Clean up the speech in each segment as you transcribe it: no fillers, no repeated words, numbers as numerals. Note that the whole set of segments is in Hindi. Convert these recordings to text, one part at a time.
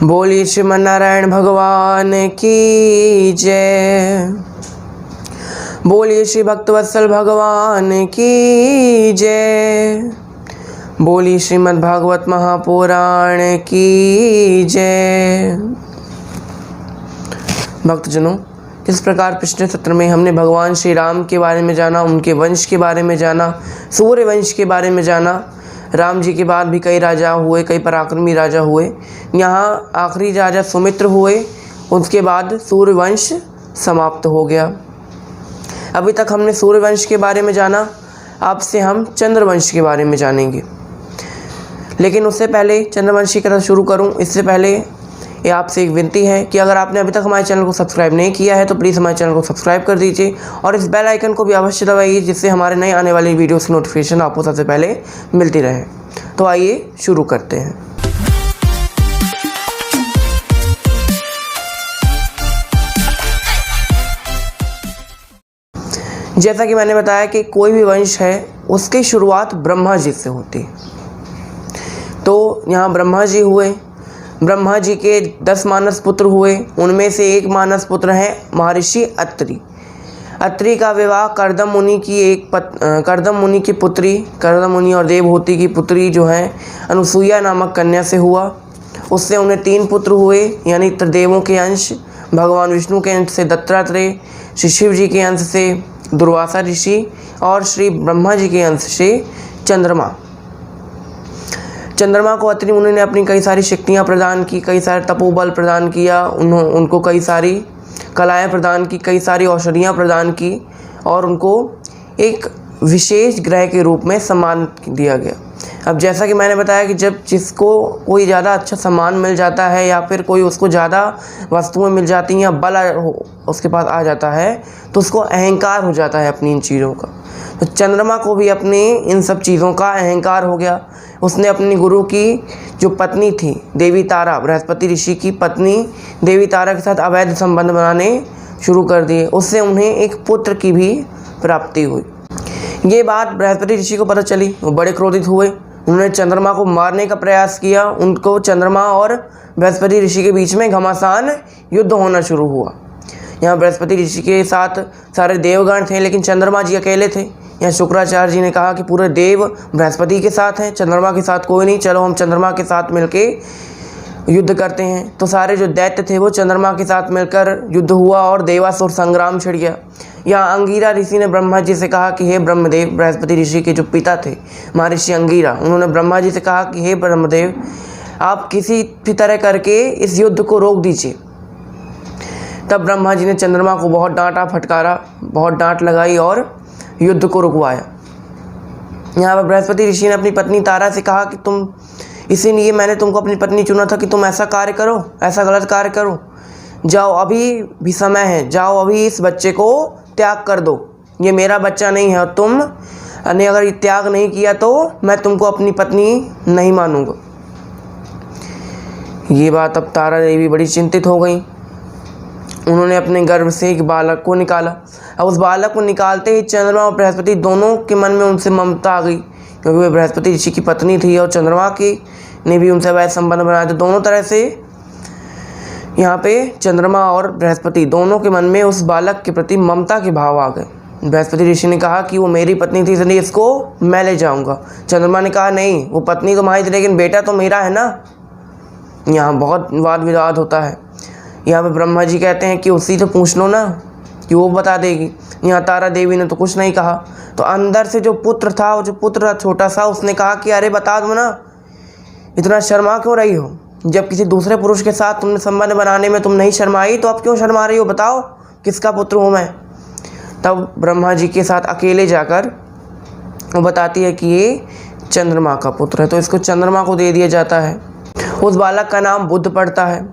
बोलिए श्रीमन नारायण भगवान की जय। बोलिए श्री भक्तवत्सल भगवान की जय। बोलिए श्रीमद् भागवत महापुराण की जय। भक्तजनों, इस प्रकार पिछले सत्र में हमने भगवान श्री राम के बारे में जाना, उनके वंश के बारे में जाना, सूर्य वंश के बारे में जाना। राम जी के बाद भी कई राजा हुए, कई पराक्रमी राजा हुए। यहाँ आखिरी राजा सुमित्र हुए, उसके बाद सूर्य वंश समाप्त हो गया। अभी तक हमने सूर्य वंश के बारे में जाना, अब से हम चंद्रवंश के बारे में जानेंगे। लेकिन उससे पहले चंद्रवंश की कथा शुरू करूं, इससे पहले ये आपसे एक विनती है कि अगर आपने अभी तक हमारे चैनल को सब्सक्राइब नहीं किया है तो प्लीज़ हमारे चैनल को सब्सक्राइब कर दीजिए और इस बेल आइकन को भी अवश्य दबाइए, जिससे हमारे नए आने वाली वीडियोस की नोटिफिकेशन आपको सबसे पहले मिलती रहे। तो आइए शुरू करते हैं। जैसा कि मैंने बताया कि कोई भी वंश है उसकी शुरुआत ब्रह्मा जी से होती है। तो यहाँ ब्रह्मा जी हुए, ब्रह्मा जी के 10 मानस पुत्र हुए, उनमें से एक मानस पुत्र है महर्षि अत्रि। अत्रि का विवाह कर्दम मुनि की पुत्री, कर्दम मुनि और देवहूति की पुत्री जो है अनुसुईया नामक कन्या से हुआ। उससे उन्हें 3 पुत्र हुए, यानी त्रिदेवों के अंश, भगवान विष्णु के अंश से दत्तात्रेय, श्री शिव जी के अंश से दुर्वासा ऋषि और श्री ब्रह्मा जी के अंश से चंद्रमा। चंद्रमा को अत्रि मुनि ने अपनी कई सारी शक्तियाँ प्रदान की, कई सारे तपोबल प्रदान किया, उनको कई सारी कलाएं प्रदान की, कई सारी औषधियाँ प्रदान की और उनको एक विशेष ग्रह के रूप में सम्मान दिया गया। अब जैसा कि मैंने बताया कि जब जिसको कोई ज़्यादा अच्छा सम्मान मिल जाता है या फिर कोई उसको ज़्यादा वस्तुएं मिल जाती हैं या बल उसके पास आ जाता है तो उसको अहंकार हो जाता है अपनी इन चीज़ों का। तो चंद्रमा को भी अपनी इन सब चीज़ों का अहंकार हो गया। उसने अपनी गुरु की जो पत्नी थी देवी तारा, बृहस्पति ऋषि की पत्नी देवी तारा के साथ अवैध संबंध बनाने शुरू कर दिए। उससे उन्हें एक पुत्र की भी प्राप्ति हुई। ये बात बृहस्पति ऋषि को पता चली, वो बड़े क्रोधित हुए। उन्होंने चंद्रमा को मारने का प्रयास किया। उनको चंद्रमा और बृहस्पति ऋषि के बीच में घमासान युद्ध होना शुरू हुआ। यहाँ बृहस्पति ऋषि के साथ सारे देवगण थे, लेकिन चंद्रमा जी अकेले थे। यहाँ शुक्राचार्य जी ने कहा कि पूरे देव बृहस्पति के साथ हैं, चंद्रमा के साथ कोई नहीं, चलो हम चंद्रमा के साथ मिलके युद्ध करते हैं। तो सारे जो दैत्य थे वो चंद्रमा के साथ मिलकर युद्ध हुआ और देवासुर संग्राम छिड़ गया। यहाँ अंगीरा ऋषि ने ब्रह्मा जी से कहा कि हे ब्रह्मदेव, बृहस्पति ऋषि के जो पिता थे महर्षि अंगीरा, उन्होंने ब्रह्मा जी से कहा कि हे ब्रह्मदेव, आप किसी भी तरह करके इस युद्ध को रोक दीजिए। तब ब्रह्मा जी ने चंद्रमा को बहुत डांटा फटकारा, बहुत डांट लगाई और युद्ध को रुकवाया। यहाँ पर बृहस्पति ऋषि ने अपनी पत्नी तारा से कहा कि तुम, इसीलिए मैंने तुमको अपनी पत्नी चुना था कि तुम ऐसा कार्य करो, ऐसा गलत कार्य करो, जाओ अभी भी समय है, जाओ अभी इस बच्चे को त्याग कर दो, ये मेरा बच्चा नहीं है और तुम ने अगर त्याग नहीं किया तो मैं तुमको अपनी पत्नी नहीं मानूंगा। ये बात अब तारा देवी बड़ी चिंतित हो गई। उन्होंने अपने गर्भ से एक बालक को निकाला। अब उस बालक को निकालते ही चंद्रमा और बृहस्पति दोनों के मन में उनसे ममता आ गई, क्योंकि वे बृहस्पति ऋषि की पत्नी थी और चंद्रमा की ने भी उनसे वैसे संबंध बनाया। तो दोनों तरह से यहाँ पे चंद्रमा और बृहस्पति दोनों के मन में उस बालक के प्रति ममता के भाव आ गए। बृहस्पति ऋषि ने कहा कि वो मेरी पत्नी थी, इसलिए इसको मैं ले जाऊँगा। चंद्रमा ने कहा नहीं, वो पत्नी तुम्हारी थी लेकिन बेटा तो मेरा है ना। यहाँ बहुत वाद विवाद होता है। यहाँ पे ब्रह्मा जी कहते हैं कि उसी से पूछ लो ना कि वो बता देगी। यहाँ तारा देवी ने तो कुछ नहीं कहा। तो अंदर से जो पुत्र था, वो जो पुत्र छोटा सा, उसने कहा कि अरे बता दो ना, इतना शर्मा क्यों रही हो? जब किसी दूसरे पुरुष के साथ तुमने संबंध बनाने में तुम नहीं शर्माई तो अब क्यों शर्मा रही हो? बताओ किसका पुत्र हूँ मैं। तब ब्रह्मा जी के साथ अकेले जाकर वो बताती है कि ये चंद्रमा का पुत्र है, तो इसको चंद्रमा को दे दिया जाता है। उस बालक का नाम बुद्ध पड़ता है।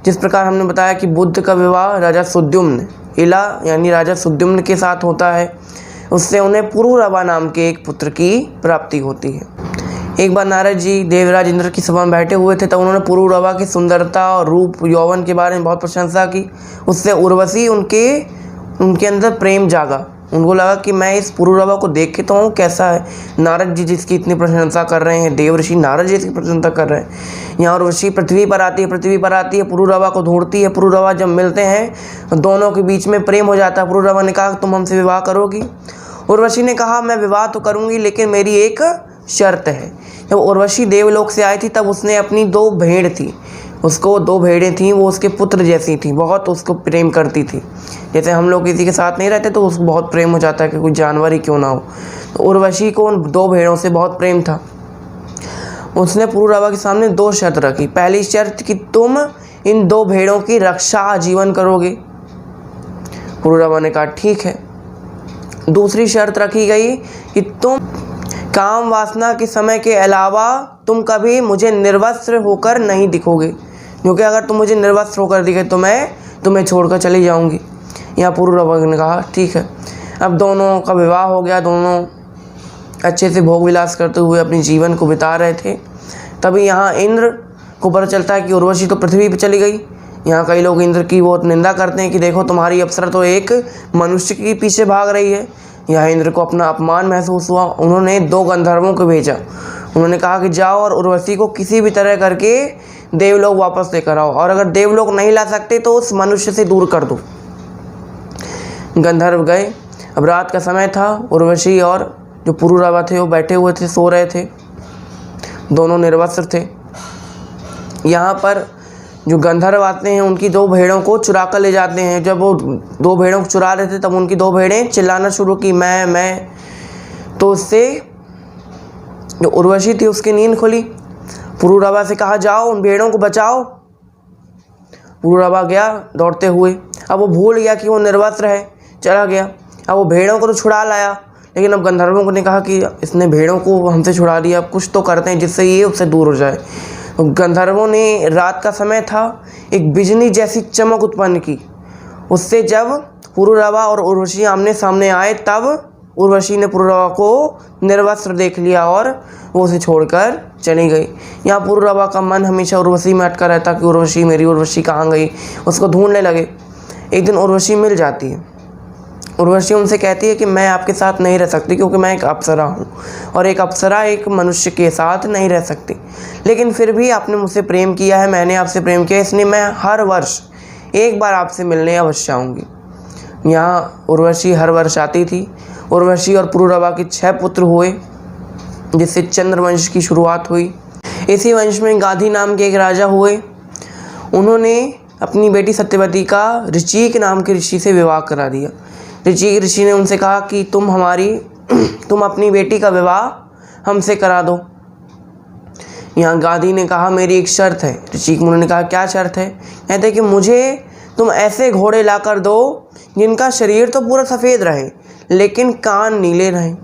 जिस प्रकार हमने बताया कि बुद्ध का विवाह राजा सुद्युम्न, इला यानी राजा सुद्युम्न के साथ होता है। उससे उन्हें पुरुरवा नाम के एक पुत्र की प्राप्ति होती है। एक बार नारद जी देवराज इंद्र की सभा में बैठे हुए थे, तब उन्होंने पुरुरवा की सुंदरता और रूप यौवन के बारे में बहुत प्रशंसा की। उससे उर्वशी उनके अंदर प्रेम जागा। उनको लगा कि मैं इस पुरूरवा को देख के तो हूँ कैसा है। नारद जी जिसकी इतनी प्रशंसा कर रहे हैं, देवर्षि नारद जी इसकी प्रशंसा कर रहे हैं। यहाँ उर्वशी पृथ्वी पर आती है, पुरूरवा को ढूंढती है। पुरूरवा जब मिलते हैं दोनों के बीच में प्रेम हो जाता है। पुरूरवा ने कहा तुम हमसे विवाह करोगी? उर्वशी ने कहा मैं विवाह तो करूँगी, लेकिन मेरी एक शर्त है। जब उर्वशी देवलोक से आई थी तब उसने अपनी 2 भेड़ थी, उसको 2 भेड़ें थीं, वो उसके पुत्र जैसी थी, बहुत उसको प्रेम करती थी। जैसे हम लोग किसी के साथ नहीं रहते तो उसको बहुत प्रेम हो जाता है कि कोई जानवर ही क्यों ना हो। तो उर्वशी को उन 2 भेड़ों से बहुत प्रेम था। उसने पुरूरवा के सामने 2 शर्त रखी। पहली शर्त कि तुम इन 2 भेड़ों की रक्षा आजीवन करोगे। पुरूरवा ने कहा ठीक है। दूसरी शर्त रखी गई कि तुम काम वासना के समय के अलावा तुम कभी मुझे निर्वस्त्र होकर नहीं दिखोगे, क्योंकि अगर तुम मुझे निर्वस्त्र होकर दिखे तो मैं तुम्हें छोड़कर चली जाऊंगी। यहाँ पुरूरवा ने कहा ठीक है। अब दोनों का विवाह हो गया, दोनों अच्छे से भोग विलास करते हुए अपने जीवन को बिता रहे थे। तभी यहाँ इंद्र को पता चलता है कि उर्वशी तो पृथ्वी पर चली गई। यहाँ कई लोग इंद्र की बहुत निंदा करते हैं कि देखो तुम्हारी अप्सरा तो एक मनुष्य के पीछे भाग रही है। यहाँ इंद्र को अपना अपमान महसूस हुआ। उन्होंने 2 गंधर्वों को भेजा। उन्होंने कहा कि जाओ और उर्वशी को किसी भी तरह करके देवलोक वापस लेकर आओ, और अगर देवलोक नहीं ला सकते तो उस मनुष्य से दूर कर दो। गंधर्व गए। अब रात का समय था। उर्वशी और जो पुरूरवा थे वो बैठे हुए थे, सो रहे थे, दोनों निर्वस्त्र थे। यहाँ पर जो गंधर्व आते हैं उनकी 2 भेड़ों को चुरा कर ले जाते हैं। जब वो 2 भेड़ों को चुरा रहे थे तब उनकी 2 भेड़ें चिल्लाना शुरू की, मैं। तो उससे जो उर्वशी थी उसकी नींद खुली। पुरूरवा से कहा जाओ उन भेड़ों को बचाओ। पुरूरवा गया दौड़ते हुए। अब वो भूल गया कि वो निर्वस्त्र है, चला गया। अब वो भेड़ों को तो छुड़ा लाया, लेकिन अब गंधर्वों को ने कहा कि इसने भेड़ों को हमसे छुड़ा दिया, अब कुछ तो करते हैं जिससे ये उससे दूर हो जाए। तो गंधर्वों ने, रात का समय था, एक बिजली जैसी चमक उत्पन्न की। उससे जब पुरूरवा और उर्वशी आमने सामने आए तब उर्वशी ने पुरूरवा को निर्वस्त्र देख लिया और वो उसे छोड़कर चली गई। यहाँ पुरूरवा का मन हमेशा उर्वशी में अटका रहता कि उर्वशी मेरी, उर्वशी कहाँ गई, उसको ढूंढने लगे। एक दिन उर्वशी मिल जाती है। उर्वशी उनसे कहती है कि मैं आपके साथ नहीं रह सकती, क्योंकि मैं एक अप्सरा हूँ और एक अप्सरा एक मनुष्य के साथ नहीं रह सकती। लेकिन फिर भी आपने मुझसे प्रेम किया है, मैंने आपसे प्रेम किया, इसलिए मैं हर वर्ष एक बार आपसे मिलने अवश्य आऊँगी। यहाँ उर्वशी हर वर्ष आती थी। उर्वशी और पुरूरवा के 6 पुत्र हुए, जिससे चंद्रवंश की शुरुआत हुई। इसी वंश में गाधी नाम के एक राजा हुए। उन्होंने अपनी बेटी सत्यवती का ऋचिक नाम के ऋषि से विवाह करा दिया। ऋचिक ऋषि ने उनसे कहा कि तुम अपनी बेटी का विवाह हमसे करा दो। यहाँ गाधी ने कहा मेरी एक शर्त है। ऋचिक मुनि ने कहा क्या शर्त है? कहते कि मुझे तुम ऐसे घोड़े ला कर दो जिनका शरीर तो पूरा सफ़ेद रहे लेकिन कान नीले रहें।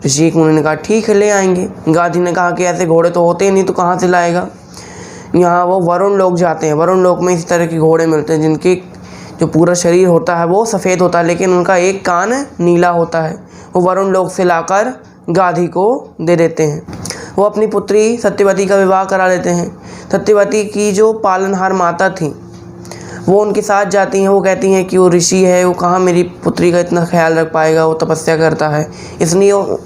ऋषिक मुनि ने कहा ठीक है ले आएंगे। गाधी ने कहा कि ऐसे घोड़े तो होते ही नहीं, तो कहाँ से लाएगा? यहाँ वो वरुण लोक जाते हैं। वरुण लोक में इस तरह के घोड़े मिलते हैं जिनके जो पूरा शरीर होता है वो सफ़ेद होता है लेकिन उनका एक कान नीला होता है। वो वरुण लोक से लाकर गाधी को दे देते हैं। वो अपनी पुत्री सत्यवती का विवाह करा लेते हैं। सत्यवती की जो पालनहार माता थी वो उनके साथ जाती हैं। वो कहती हैं कि वो ऋषि है, वो कहाँ मेरी पुत्री का इतना ख्याल रख पाएगा, वो तपस्या करता है। इसलिए वो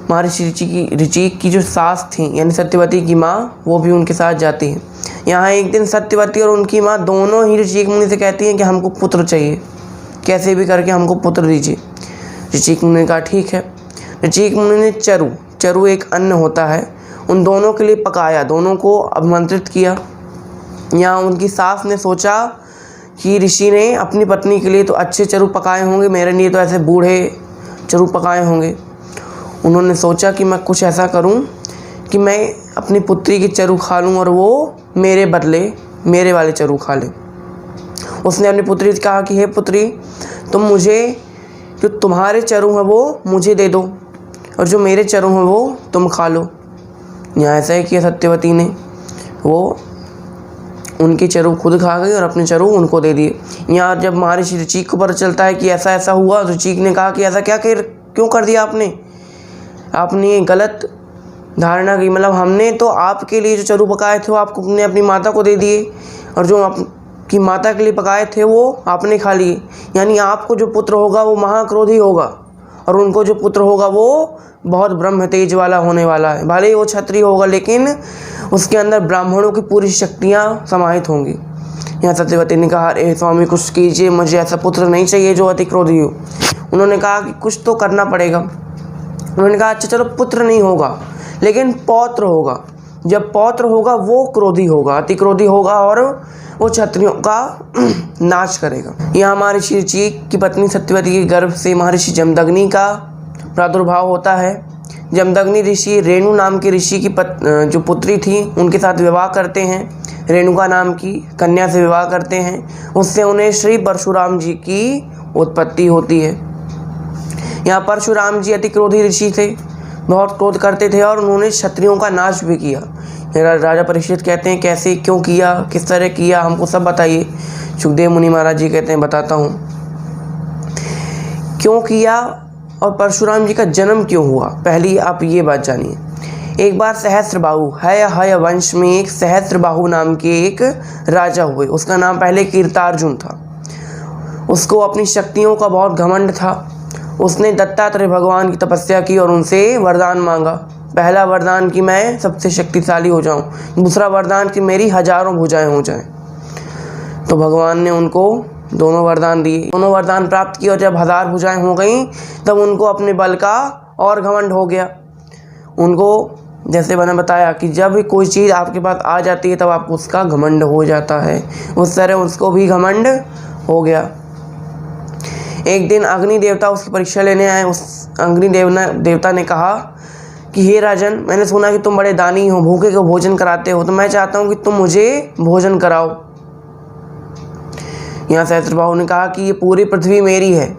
महर्षि ऋचिक की जो सास थी यानी सत्यवती की माँ, वो भी उनके साथ जाती है। यहाँ एक दिन सत्यवती और उनकी माँ दोनों ही ऋचिक मुनि से कहती हैं कि हमको पुत्र चाहिए, कैसे भी करके हमको पुत्र दीजिए। ऋचिक मुनि ने कहा ठीक है। ऋचिक मुनि ने चरु एक अन्न होता है, उन दोनों के लिए पकाया, दोनों को आमंत्रित किया। यहाँ उनकी सास ने सोचा कि ऋषि ने अपनी पत्नी के लिए तो अच्छे चरु पकाए होंगे, मेरे लिए तो ऐसे बूढ़े चरु पकाए होंगे। उन्होंने सोचा कि मैं कुछ ऐसा करूं कि मैं अपनी पुत्री के चरु खा लूं और वो मेरे बदले मेरे वाले चरु खा ले। उसने अपनी पुत्री से कहा कि हे पुत्री, तुम मुझे जो तुम्हारे चरु हैं वो मुझे दे दो और जो मेरे चरु हैं वो तुम खा लो। यहाँ ऐसा ही किया सत्यवती ने, वो उनके चरु खुद खा गई और अपने चरु उनको दे दिए। यहाँ जब महर्षि ऋचिक को पता चलता है कि ऐसा ऐसा हुआ, ऋचिक ने कहा कि ऐसा क्यों कर दिया आपने गलत धारणा की, मतलब हमने तो आपके लिए जो चरु पकाए थे वो आपको अपनी माता को दे दिए और जो कि माता के लिए पकाए थे वो आपने खा लिए, यानी आपको जो पुत्र होगा वो महाक्रोधी होगा और उनको जो पुत्र होगा वो बहुत ब्रह्म तेज वाला होने वाला है। भले ही वो क्षत्रिय होगा लेकिन उसके अंदर ब्राह्मणों की पूरी शक्तियाँ समाहित होंगी। यहाँ सत्यवती ने कहा, अरे स्वामी कुछ कीजिए, मुझे ऐसा पुत्र नहीं चाहिए जो अति क्रोधी हो। उन्होंने कहा कि कुछ तो करना पड़ेगा। उन्होंने कहा अच्छा चलो पुत्र नहीं होगा लेकिन पौत्र होगा। जब पौत्र होगा वो क्रोधी होगा, अति क्रोधी होगा और वो क्षत्रियों का नाश करेगा। यहाँ महर्षि ऋषि की पत्नी सत्यवती के गर्भ से महर्षि जमदग्नि का प्रादुर्भाव होता है। जमदग्नि ऋषि रेणु नाम के ऋषि की जो पुत्री थी उनके साथ विवाह करते हैं। रेणुका नाम की कन्या से विवाह करते हैं, उससे उन्हें श्री परशुराम जी की उत्पत्ति होती है। यहाँ परशुराम जी अति क्रोधी ऋषि थे, बहुत क्रोध करते थे और उन्होंने क्षत्रियों का नाश भी किया। राजा परीक्षित कहते हैं कैसे, क्यों किया, किस तरह किया, हमको सब बताइए। सुखदेव मुनि महाराज जी कहते हैं बताता हूँ क्यों किया और परशुराम जी का जन्म क्यों हुआ। पहली आप ये बात जानिए। एक बार सहस्त्रबाहु हय वंश में एक सहस्त्रबाहु नाम के एक राजा हुए। उसका नाम पहले कीर्तार्जुन था। उसको अपनी शक्तियों का बहुत घमंड था। उसने दत्तात्रेय भगवान की तपस्या की और उनसे वरदान मांगा। पहला वरदान कि मैं सबसे शक्तिशाली हो जाऊं, दूसरा वरदान कि मेरी हजारों भुजाएं हो जाएं। तो भगवान ने उनको दोनों वरदान दिए। दोनों वरदान प्राप्त किए और जब 1000 भुजाएं हो गईं तब उनको अपने बल का और घमंड हो गया। उनको जैसे मैंने बताया कि जब भी कोई चीज़ आपके पास आ जाती है तब आपको उसका घमंड हो जाता है, उस तरह उसको भी घमंड हो गया। एक दिन अग्नि देवता उसकी परीक्षा लेने आए। उस अग्नि देवता ने कहा कि हे राजन, मैंने सुना कि तुम बड़े दानी हो, भूखे को भोजन कराते हो, तो मैं चाहता हूँ कि तुम मुझे भोजन कराओ। यहाँ सहस्त्रबाहु ने कहा कि ये पूरी पृथ्वी मेरी है,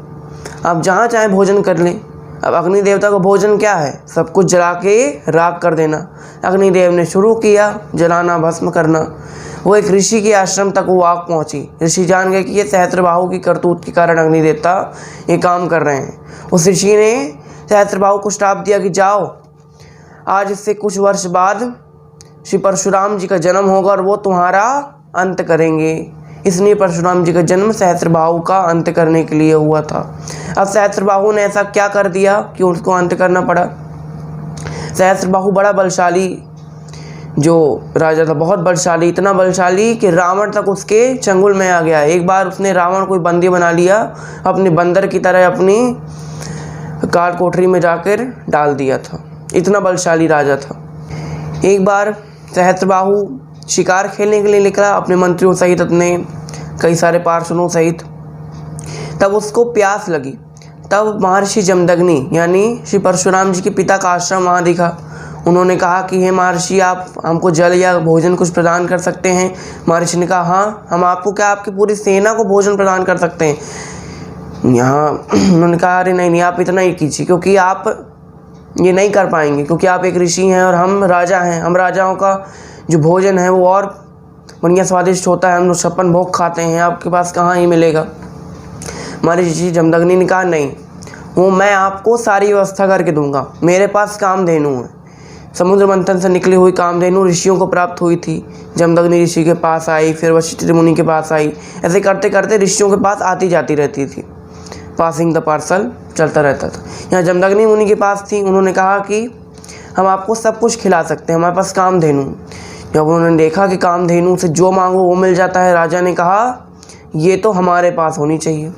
आप जहाँ चाहे भोजन कर लें। अब अग्नि देवता का भोजन क्या है, सब कुछ जला के राख कर देना। अग्निदेव ने शुरू किया जलाना, भस्म करना। वो एक ऋषि के आश्रम तक वो आग पहुंची। ऋषि जान गए कि ये सहस्त्रबाहु की करतूत के कारण अग्नि देवता ये काम कर रहे हैं। उस ऋषि ने सहस्त्रबाहु को श्राप दिया कि जाओ, आज से कुछ वर्ष बाद श्री परशुराम जी का जन्म होगा और वो तुम्हारा अंत करेंगे। इसलिए परशुराम जी का जन्म सहस्त्रबाहु का अंत करने के लिए हुआ था। अब सहस्त्रबाहु ने ऐसा क्या कर दिया कि उसको अंत करना पड़ा। सहस्त्रबाहु बड़ा बलशाली जो राजा था, बहुत बलशाली, इतना बलशाली कि रावण तक उसके चंगुल में आ गया। एक बार उसने रावण को बंदी बना लिया, अपने बंदर की तरह अपनी काल कोठरी में जाकर डाल दिया था। इतना बलशाली राजा था। एक बार सहस्त्रबाहु शिकार खेलने के लिए निकला अपने मंत्रियों सहित, अपने कई सारे पार्षदों सहित। तब उसको प्यास लगी। तब महर्षि जमदग्नि यानी श्री परशुराम जी के पिता का आश्रम वहाँ दिखा। उन्होंने कहा कि हे महर्षि, आप हमको जल या भोजन कुछ प्रदान कर सकते हैं। महर्षि ने कहा हाँ, हम आपको क्या, आपकी पूरी सेना को भोजन प्रदान कर सकते हैं। यहाँ उन्होंने कहा अरे नहीं, आप इतना ही कीजिए, क्योंकि आप ये नहीं कर पाएंगे, क्योंकि आप एक ऋषि हैं और हम राजा हैं। हम राजाओं का जो भोजन है वो और बढ़िया स्वादिष्ट होता है, हम लोग 56 भोग खाते हैं, आपके पास कहाँ ही मिलेगा। महर्षि जमदग्नि ने कहा नहीं, वो मैं आपको सारी व्यवस्था करके दूंगा। मेरे पास कामधेनु है, समुद्र मंथन से निकली हुई कामधेनु ऋषियों को प्राप्त हुई थी। जमदग्नि ऋषि के पास आई, फिर वशिष्ठ मुनि के पास आई। ऐसे करते करते ऋषियों के पास आती जाती रहती थी, पासिंग द पार्सल चलता रहता था। यहाँ जमदग्नि मुनि के पास थी। उन्होंने कहा कि हम आपको सब कुछ खिला सकते हैं, हमारे पास कामधेनु। जब उन्होंने देखा कि कामधेनु से जो मांगो वो मिल जाता है, राजा ने कहा ये तो हमारे पास होनी चाहिए,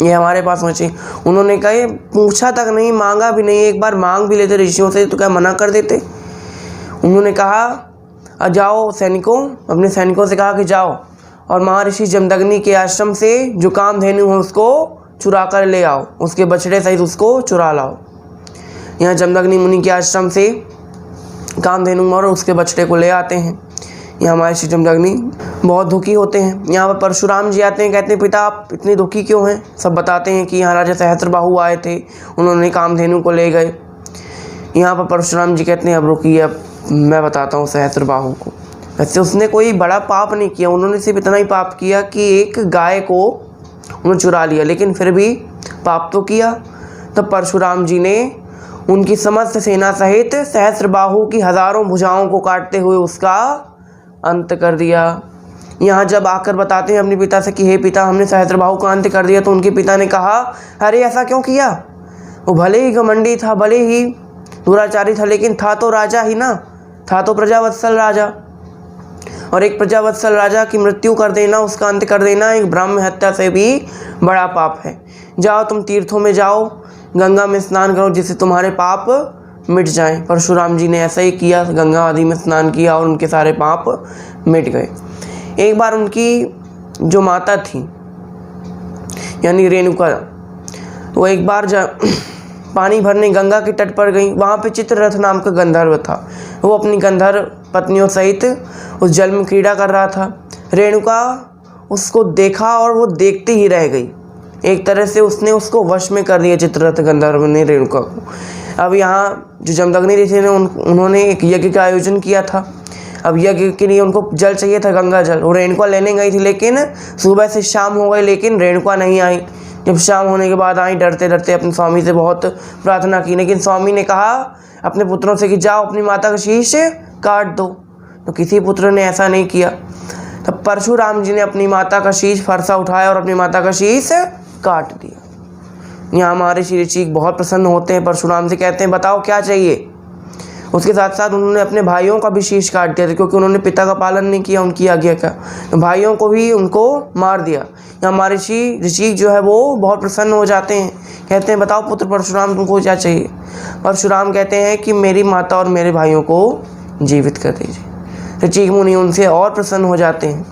ये हमारे पास होनी चाहिए। उन्होंने कहा, पूछा तक नहीं, मांगा भी नहीं, एक बार मांग भी लेते ऋषियों से तो क्या मना कर देते। उन्होंने कहा जाओ सैनिकों, अपने सैनिकों से कहा कि जाओ और महर्षि जमदग्नि के आश्रम से जो कामधेनु है उसको चुरा कर ले आओ, उसके बछड़े सहित उसको चुरा लाओ। यहाँ जमदग्नि मुनि के आश्रम से कामधेनु और उसके बछड़े को ले आते हैं। यहाँ महर्षि जमदग्नि बहुत दुखी होते हैं। यहाँ पर परशुराम जी आते हैं, कहते हैं पिता आप इतने दुखी क्यों हैं। सब बताते हैं कि यहाँ राजा सहस्त्रबाहु आए थे, उन्होंने कामधेनु को ले गए। यहाँ पर परशुराम जी कहते हैं अब रुकिए, अब मैं बताता हूँ सहस्त्रबाहु को। वैसे उसने कोई बड़ा पाप नहीं किया, उन्होंने सिर्फ इतना ही पाप किया कि एक गाय को उन्होंने चुरा लिया, लेकिन फिर भी पाप तो किया। तब परशुराम जी ने उनकी समस्त सेना सहित सहस्त्रबाहु की हजारों भुजाओं को काटते हुए उसका अंत कर दिया। यहाँ जब आकर बताते हैं अपने पिता से कि हे पिता, हमने सहस्त्रबाहु का अंत कर दिया, तो उनके पिता ने कहा, अरे ऐसा क्यों किया? वो भले ही घमंडी था, भले ही दुराचारी था, लेकिन था तो राजा ही ना, था तो प्रजावत्सल राजा। और एक प्रजावत्सल राजा की मृत्यु कर देना, उसका अंत कर देना, एक ब्राह्मण हत्या से भी बड़ा पाप है। जाओ तुम तीर्थों में जाओ, गंगा में स्नान करो, जिससे तुम्हारे पाप मिट जाएं। परशुराम जी ने ऐसा ही किया, गंगा आदि में स्नान किया और उनके सारे पाप मिट गए। एक बार उनकी जो माता थी यानी रेणुका, वो एक बार पानी भरने गंगा के तट पर गई। वहाँ पे चित्ररथ नाम का गंधर्व था, वो अपनी गंधर्व पत्नियों सहित उस जल में क्रीड़ा कर रहा था। रेणुका उसको देखा और वो देखते ही रह गई। एक तरह से उसने उसको वश में कर लिया, चित्ररथ गंधर्व ने रेणुका को। अब यहाँ जो जमदग्नि ऋषि ने उन्होंने एक यज्ञ का आयोजन किया था। अब यज्ञ के लिए उनको जल चाहिए था, गंगा जल। वो रेणुका लेने गई थी, लेकिन सुबह से शाम हो गई, लेकिन रेणुका नहीं आई। जब शाम होने के बाद आई, डरते डरते अपने स्वामी से बहुत प्रार्थना की, लेकिन स्वामी ने कहा अपने पुत्रों से कि जाओ अपनी माता का शीश काट दो। तो किसी पुत्र ने ऐसा नहीं किया। तब परशुराम जी ने अपनी माता का शीश फरसा उठाया और अपनी माता का शीश काट दिया। यहाँ हमारे श्री ऋषि बहुत प्रसन्न होते हैं, परशुराम से कहते हैं बताओ क्या चाहिए। उसके साथ साथ उन्होंने अपने भाइयों का भी शीश काट दिया था, क्योंकि उन्होंने पिता का पालन नहीं किया उनकी आज्ञा का, तो भाइयों को भी उनको मार दिया। यहाँ हमारे श्री ऋषि जो है वो बहुत प्रसन्न हो जाते हैं, कहते हैं बताओ पुत्र परशुराम तुमको क्या चाहिए। परशुराम कहते हैं कि मेरी माता और मेरे भाइयों को जीवित कर दीजिए। ऋषि मुनि उनसे और प्रसन्न हो जाते हैं,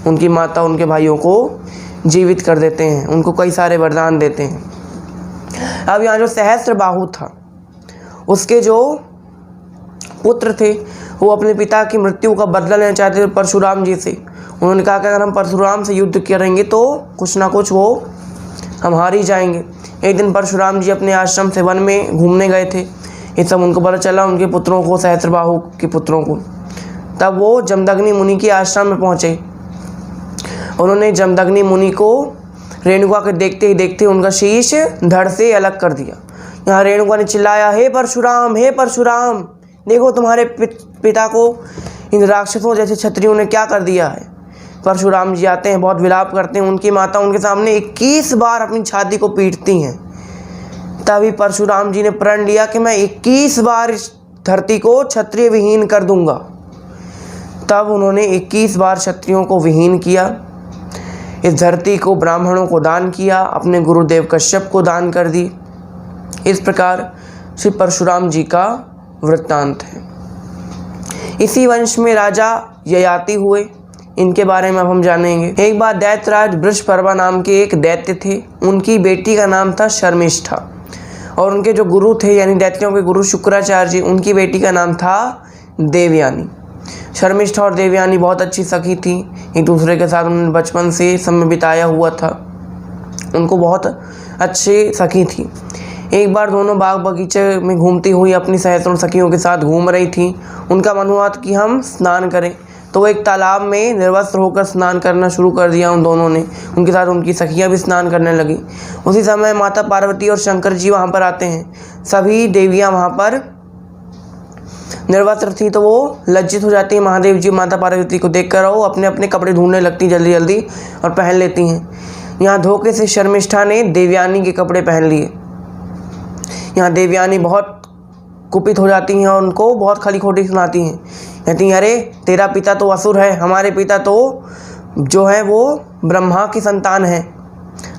उनकी माता उनके भाइयों को जीवित कर देते हैं, उनको कई सारे वरदान देते हैं। अब यहाँ जो सहस्त्रबाहु था, उसके जो पुत्र थे, वो अपने पिता की मृत्यु का बदला लेना चाहते थे परशुराम जी से। उन्होंने कहा कि अगर हम परशुराम से युद्ध करेंगे तो कुछ ना कुछ वो हम हार ही जाएंगे। एक दिन परशुराम जी अपने आश्रम से वन में घूमने गए थे। ये सब उनको पता चला, उनके पुत्रों को, सहस्त्रबाहु के पुत्रों को। तब वो जमदग्नि मुनि के आश्रम में पहुँचे। उन्होंने जमदग्नि मुनि को रेणुका के देखते ही देखते उनका शीश धड़ से अलग कर दिया। यहाँ रेणुका ने चिल्लाया, हे परशुराम, हे परशुराम, देखो तुम्हारे पिता को इन राक्षसों जैसे क्षत्रियों ने क्या कर दिया है। परशुराम जी आते हैं, बहुत विलाप करते हैं। उनकी माता उनके सामने 21 बार अपनी छाती को पीटती हैं। तभी परशुराम जी ने प्रण लिया कि मैं 21 बार इस धरती को क्षत्रिय विहीन कर दूंगा। तब उन्होंने 21 बार क्षत्रियों को विहीन किया, इस धरती को ब्राह्मणों को दान किया, अपने गुरुदेव कश्यप को दान कर दी। इस प्रकार श्री परशुराम जी का वृत्तांत है। इसी वंश में राजा ययाति हुए, इनके बारे में अब हम जानेंगे। एक बार दैत्यराज वृषपर्वा नाम के एक दैत्य थे, उनकी बेटी का नाम था शर्मिष्ठा, और उनके जो गुरु थे यानी दैत्यों के गुरु शुक्राचार्य जी, उनकी बेटी का नाम था देवयानी। शर्मिष्ठा और देवयानी बहुत अच्छी सखी थी, एक दूसरे के साथ उन्होंने बचपन से समय बिताया हुआ था, उनको बहुत अच्छी सखी थी। एक बार दोनों बाग बगीचे में घूमती हुई अपनी सहस्त्रों सखियों के साथ घूम रही थी। उनका मन हुआ कि हम स्नान करें, तो वो एक तालाब में निर्वस्त्र होकर स्नान करना शुरू कर दिया उन दोनों ने। उनके साथ उनकी सखियां भी स्नान करने लगी। उसी समय माता पार्वती और शंकर जी वहाँ पर आते हैं। सभी देवियाँ वहाँ पर निर्वस्त्र थी, तो वो लज्जित हो जाती हैं। महादेव जी माता पार्वती को देखकर वो अपने अपने कपड़े ढूंढने लगती जल्दी जल्दी और पहन लेती हैं। यहाँ धोखे से शर्मिष्ठा ने देवयानी के कपड़े पहन लिए। यहाँ देवयानी बहुत कुपित हो जाती हैं और उनको बहुत खली खोटी सुनाती हैं। कहती हैं, अरे तेरा पिता तो असुर है, हमारे पिता तो जो है वो ब्रह्मा की संतान है,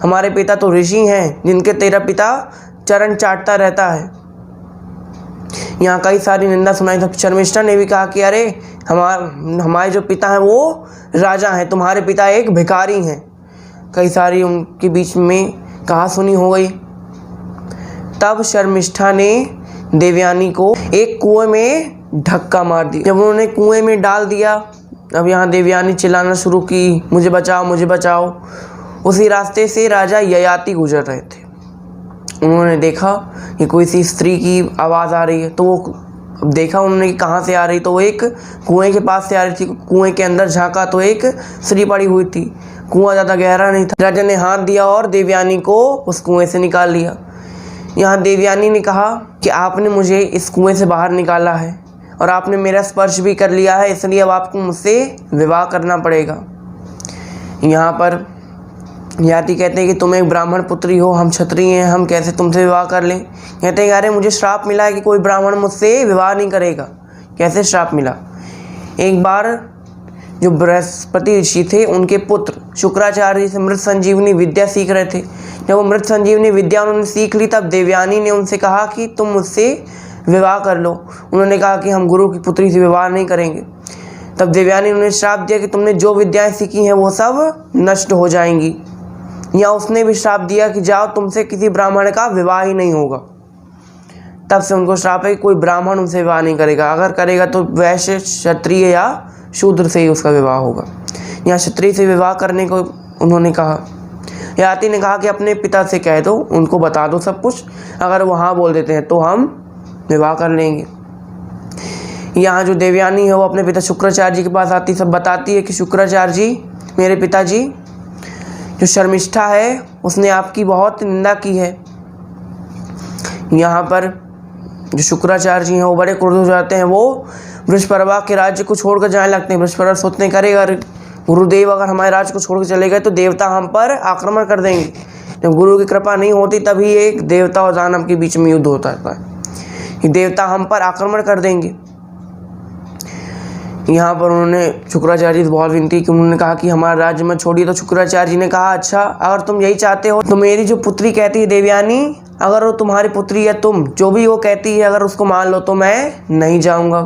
हमारे पिता तो ऋषि हैं जिनके तेरा पिता चरण चाटता रहता है। यहाँ कई सारी निंदा सुनाई। तो शर्मिष्ठा ने भी कहा कि अरे हमारे जो पिता हैं वो राजा हैं, तुम्हारे पिता एक भिखारी हैं। कई सारी उनके बीच में कहा सुनी हो गई। तब शर्मिष्ठा ने देवयानी को एक कुएं में धक्का मार दिया। जब उन्होंने कुएं में डाल दिया, अब यहाँ देवयानी चिल्लाना शुरू की, मुझे बचाओ, मुझे बचाओ। उसी रास्ते से राजा ययाति गुजर रहे थे। उन्होंने देखा कि कोई सी स्त्री की आवाज़ आ रही है, तो वो देखा उन्होंने कि कहाँ से आ रही, तो वो एक कुएं के पास से आ रही थी। कुएं के अंदर झांका तो एक स्त्री पड़ी हुई थी। कुआं ज़्यादा गहरा नहीं था। राजा ने हाथ दिया और देवयानी को उस कुएं से निकाल लिया। यहाँ देवयानी ने कहा कि आपने मुझे इस कुएं से बाहर निकाला है और आपने मेरा स्पर्श भी कर लिया है, इसलिए अब आपको मुझसे विवाह करना पड़ेगा। यहाँ पर ययाति कहते हैं कि तुम एक ब्राह्मण पुत्री हो, हम क्षत्रिय हैं, हम कैसे तुमसे विवाह कर लें। कहते हैं अरे मुझे श्राप मिला है कि कोई ब्राह्मण मुझसे विवाह नहीं करेगा। कैसे श्राप मिला? एक बार जो बृहस्पति ऋषि थे उनके पुत्र शुक्राचार्य से मृत संजीवनी विद्या सीख रहे थे। जब वो मृत संजीवनी विद्या उन्होंने सीख ली तब देवयानी ने उनसे कहा कि तुम मुझसे विवाह कर लो। उन्होंने कहा कि हम गुरु की पुत्री से विवाह नहीं करेंगे। तब देवयानी ने उन्हें श्राप दिया कि तुमने जो विद्याएं सीखी हैं वो सब नष्ट हो जाएंगी। या उसने भी श्राप दिया कि जाओ तुमसे किसी ब्राह्मण का विवाह ही नहीं होगा। तब से उनको श्राप है कि कोई ब्राह्मण उनसे विवाह नहीं करेगा, अगर करेगा तो वैश्य, क्षत्रिय या शूद्र से ही उसका विवाह होगा। यहाँ क्षत्रिय से विवाह करने को उन्होंने कहा। ययाति ने कहा कि अपने पिता से कह दो, उनको बता दो सब कुछ, अगर वो हाँ बोल देते हैं तो हम विवाह कर लेंगे। यहाँ जो देवयानी है वो अपने पिता शुक्राचार्य जी के पास आती, सब बताती है कि शुक्राचार्य जी, मेरे पिताजी जो शर्मिष्ठा है उसने आपकी बहुत निंदा की है। यहाँ पर जो शुक्राचार्य जी हैं वो बड़े क्रोध हो जाते हैं। वो वृषपर्वा के राज्य को छोड़कर जाने लगते हैं। वृषपर्वा सोचने करेगा गुरुदेव अगर हमारे राज्य को छोड़ के चले गए तो देवता हम पर आक्रमण कर देंगे। जब गुरु की कृपा नहीं होती तभी एक देवता और दानव के बीच में युद्ध होता है कि देवता हम पर आक्रमण कर देंगे। यहाँ पर उन्होंने शुक्राचार्य जी से बहुत विनती की। उन्होंने कहा कि हमारा राज्य में छोड़िए। तो शुक्राचार्य जी ने कहा अच्छा अगर तुम यही चाहते हो तो मेरी जो पुत्री कहती है देवयानी, अगर वो तुम्हारी पुत्री है, तुम जो भी वो कहती है अगर उसको मान लो तो मैं नहीं जाऊँगा।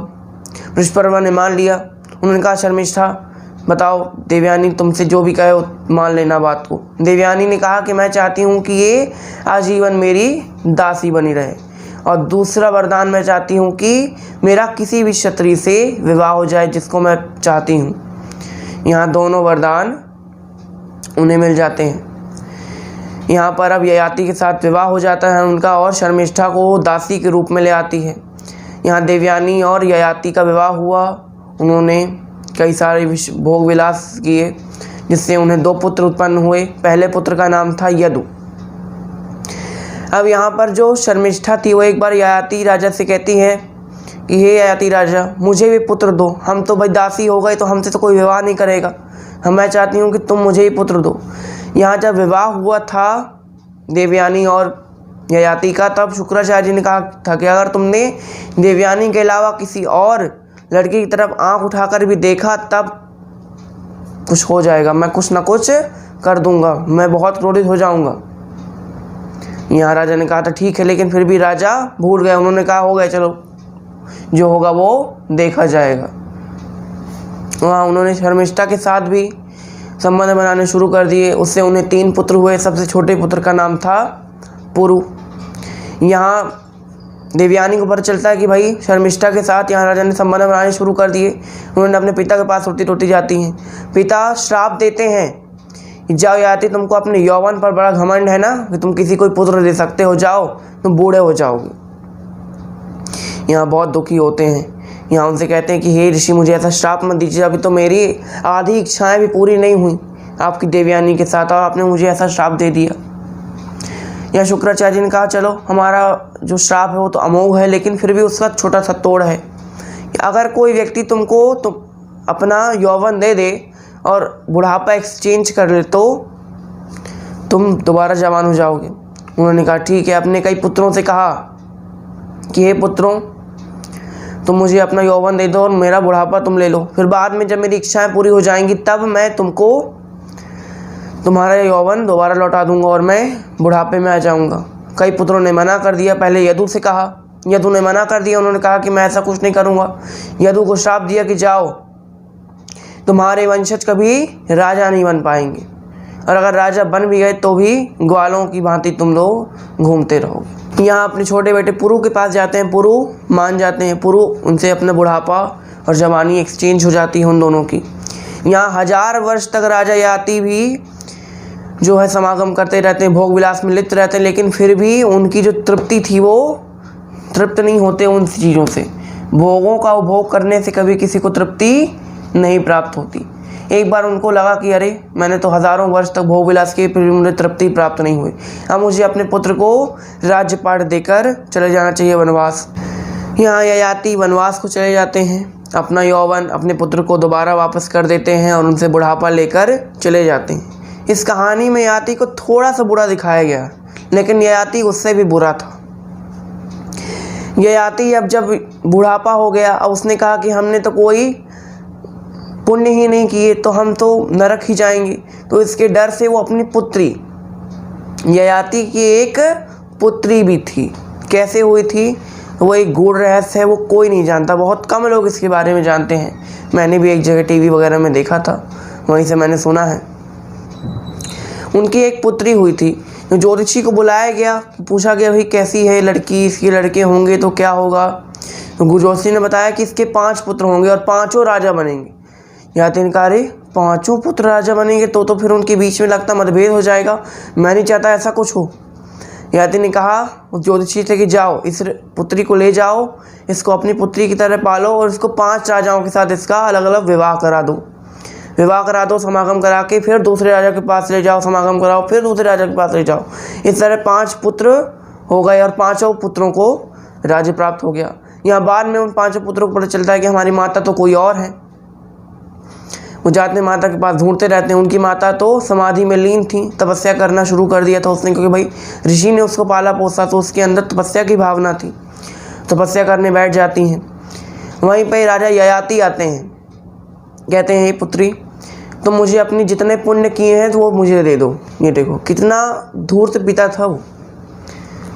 वृषपर्वा ने मान लिया। उन्होंने कहा शर्मिष्ठा बताओ देवयानी तुमसे जो भी कहे मान लेना बात को। देवयानी ने कहा कि मैं चाहती हूँ कि ये आजीवन मेरी दासी बनी रहे, और दूसरा वरदान मैं चाहती हूँ कि मेरा किसी भी क्षत्रिय से विवाह हो जाए जिसको मैं चाहती हूँ। यहाँ दोनों वरदान उन्हें मिल जाते हैं। यहाँ पर अब ययाति के साथ विवाह हो जाता है उनका, और शर्मिष्ठा को दासी के रूप में ले आती है। यहाँ देवयानी और ययाति का विवाह हुआ। उन्होंने कई सारे भोग विलास किए जिससे उन्हें 2 पुत्र उत्पन्न हुए। पहले पुत्र का नाम था यदु। अब यहाँ पर जो शर्मिष्ठा थी वो एक बार ययाति राजा से कहती है कि हे ययाति राजा, मुझे भी पुत्र दो, हम तो भाई दासी हो गए तो हमसे तो कोई विवाह नहीं करेगा, मैं चाहती हूँ कि तुम मुझे ही पुत्र दो। यहाँ जब विवाह हुआ था देवयानी और ययाति का, तब शुक्राचार्य जी ने कहा था कि अगर तुमने देवयानी के अलावा किसी और लड़की की तरफ आंख उठाकर भी देखा तब कुछ हो जाएगा, मैं कुछ ना कुछ कर दूंगा, मैं बहुत क्रोधित हो जाऊंगा। यहाँ राजा ने कहा था ठीक है, लेकिन फिर भी राजा भूल गए। उन्होंने कहा हो गया, चलो जो होगा वो देखा जाएगा। वहाँ उन्होंने शर्मिष्ठा के साथ भी संबंध बनाने शुरू कर दिए। उससे उन्हें 3 पुत्र हुए। सबसे छोटे पुत्र का नाम था पुरु। यहाँ देवयानी को पता चलता है कि भाई शर्मिष्ठा के साथ यहाँ राजा ने संबंध बनाने शुरू कर दिए। उन्होंने अपने पिता के पास रोती रोती जाती हैं। पिता श्राप देते हैं कि जाओ ययाति, तुमको अपने यौवन पर बड़ा घमंड है ना कि तुम किसी को पुत्र दे सकते हो, जाओ तुम बूढ़े हो जाओगे। यहाँ बहुत दुखी होते हैं। यहाँ उनसे कहते हैं कि हे ऋषि, मुझे ऐसा श्राप मत दीजिए, अभी तो मेरी आधी इच्छाएं भी पूरी नहीं हुई आपकी देवयानी के साथ और आपने मुझे ऐसा श्राप दे दिया। यहाँ शुक्राचार्य जी ने कहा चलो हमारा जो श्राप है वो तो अमोघ है, लेकिन फिर भी उसका छोटा सा तोड़ है। अगर कोई व्यक्ति तुमको अपना यौवन दे दे और बुढ़ापा एक्सचेंज कर ले तो तुम दोबारा जवान हो जाओगे। उन्होंने कहा ठीक है। अपने कई पुत्रों से कहा कि हे पुत्रों, तुम मुझे अपना यौवन दे दो और मेरा बुढ़ापा तुम ले लो, फिर बाद में जब मेरी इच्छाएं पूरी हो जाएंगी तब मैं तुमको तुम्हारा यौवन दोबारा लौटा दूंगा और मैं बुढ़ापे में आ जाऊंगा। कई पुत्रों ने मना कर दिया। पहले यदु से कहा, यदु ने मना कर दिया। उन्होंने कहा कि मैं ऐसा कुछ नहीं करूंगा। यदु को श्राप दिया कि जाओ, तुम्हारे वंशज कभी राजा नहीं बन पाएंगे, और अगर राजा बन भी गए तो भी ग्वालों की भांति तुम लोग घूमते रहोगे। यहाँ अपने छोटे बेटे पुरु के पास जाते हैं। पुरु मान जाते हैं। पुरु उनसे अपना बुढ़ापा और जवानी एक्सचेंज हो जाती है उन दोनों की। यहाँ 1000 वर्ष तक राजा ययाति भी जो है समागम करते रहते हैं, भोग विलास में लिप्त रहते हैं, लेकिन फिर भी उनकी जो तृप्ति थी वो तृप्त नहीं होते उन चीज़ों से। भोगों का उपभोग करने से कभी किसी को तृप्ति नहीं प्राप्त होती। एक बार उनको लगा कि अरे मैंने तो हज़ारों वर्ष तक भोग विलास किए फिर भी मुझे तृप्ति प्राप्त नहीं हुई, अब मुझे अपने पुत्र को राज्यपाठ देकर चले जाना चाहिए वनवास। यहाँ ययाति वनवास को चले जाते हैं। अपना यौवन अपने पुत्र को दोबारा वापस कर देते हैं और उनसे बुढ़ापा लेकर चले जाते हैं। इस कहानी में ययाति को थोड़ा सा बुरा दिखाया गया, लेकिन ययाति उससे भी बुरा था। ययाति अब जब बुढ़ापा हो गया, अब उसने कहा कि हमने तो कोई पुण्य ही नहीं किए, तो हम तो नरक ही जाएंगे। तो इसके डर से वो अपनी पुत्री, ययाति की एक पुत्री भी थी, कैसे हुई थी वो एक गूढ़ रहस्य है, वो कोई नहीं जानता, बहुत कम लोग इसके बारे में जानते हैं। मैंने भी एक जगह टीवी वगैरह में देखा था, वहीं से मैंने सुना है। उनकी एक पुत्री हुई थी, ज्योतिषी को बुलाया गया, पूछा गया भाई कैसी है लड़की, इसके लड़के होंगे तो क्या होगा। तो ज्योतिषी ने बताया कि इसके 5 पुत्र होंगे और 5 राजा बनेंगे। ययाति ने कहा अरे 5 पुत्र राजा बनेंगे तो फिर उनके बीच में लगता मतभेद हो जाएगा, मैं नहीं चाहता ऐसा कुछ हो। ययाति ने कहा उस ज्योतिषी से कि जाओ इस पुत्री को ले जाओ, इसको अपनी पुत्री की तरह पालो और इसको 5 राजाओं के साथ इसका अलग अलग विवाह करा दो, समागम करा के फिर दूसरे राजा के पास ले जाओ, समागम कराओ, फिर दूसरे राजा के पास ले जाओ। इस तरह 5 पुत्र हो गए और 5 पुत्रों को राज्य प्राप्त हो गया। यहाँ बाद में उन 5 पुत्रों को पता चलता है कि हमारी माता तो कोई और है। वो जाते हैं माता के पास, ढूंढते रहते हैं। उनकी माता तो समाधि में लीन थी, तपस्या करना शुरू कर दिया था उसने, क्योंकि भाई ऋषि ने उसको पाला पोसा तो उसके अंदर तपस्या की भावना थी। तपस्या करने बैठ जाती हैं। वहीं पर राजा ययाति आते हैं, कहते हैं हे पुत्री तुम मुझे अपनी जितने पुण्य किए हैं तो वो मुझे दे दो। ये देखो कितना धूर्त पिता था वो,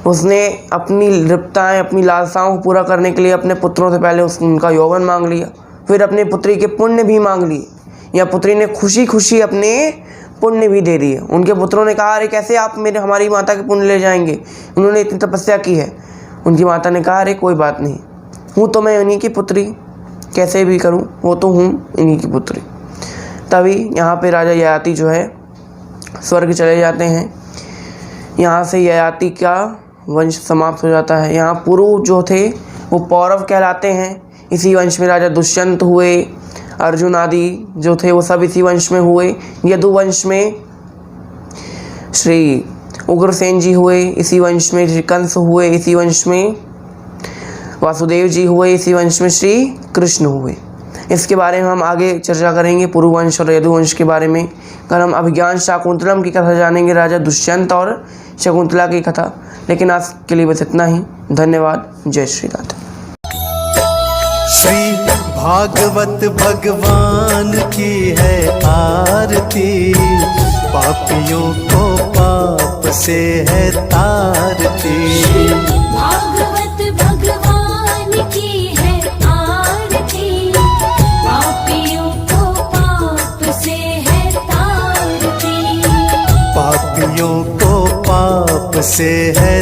उसने अपनी लिप्तताएँ अपनी लालसाओं को पूरा करने के लिए अपने पुत्रों से पहले उनका यौवन मांग लिया, फिर अपनी पुत्री के पुण्य भी मांग लिए। या पुत्री ने खुशी खुशी अपने पुण्य भी दे दिए। उनके पुत्रों ने कहा अरे कैसे आप हमारी माता के पुण्य ले जाएंगे, उन्होंने इतनी तपस्या की है। उनकी माता ने कहा अरे कोई बात नहीं, हूँ तो मैं इन्हीं की पुत्री, कैसे भी करूँ वो तो हूँ इन्हीं की पुत्री। तभी यहाँ पे राजा ययाति जो है स्वर्ग चले जाते हैं। यहाँ से ययाति का वंश समाप्त हो जाता है। यहाँ पुरु जो थे वो पौरव कहलाते हैं। इसी वंश में राजा दुष्यंत हुए, अर्जुन आदि जो थे वो सब इसी वंश में हुए। यदुवंश में श्री उग्रसेन जी हुए, इसी वंश में श्री कंस हुए, इसी वंश में वासुदेव जी हुए, इसी वंश में श्री कृष्ण हुए। इसके बारे में हम आगे चर्चा करेंगे, पुरुवंश और यदुवंश के बारे में। कल हम अभिज्ञान शाकुंतलम की कथा जानेंगे, राजा दुष्यंत और शकुंतला की कथा। लेकिन आज के लिए बस इतना ही। धन्यवाद। जय श्री राधे। श्री भागवत भगवान की है आरती, पापियों को पाप से है तारती। भागवत भगवान की है आरती, पापियों को पाप से है तारती। पापियों को पाप से है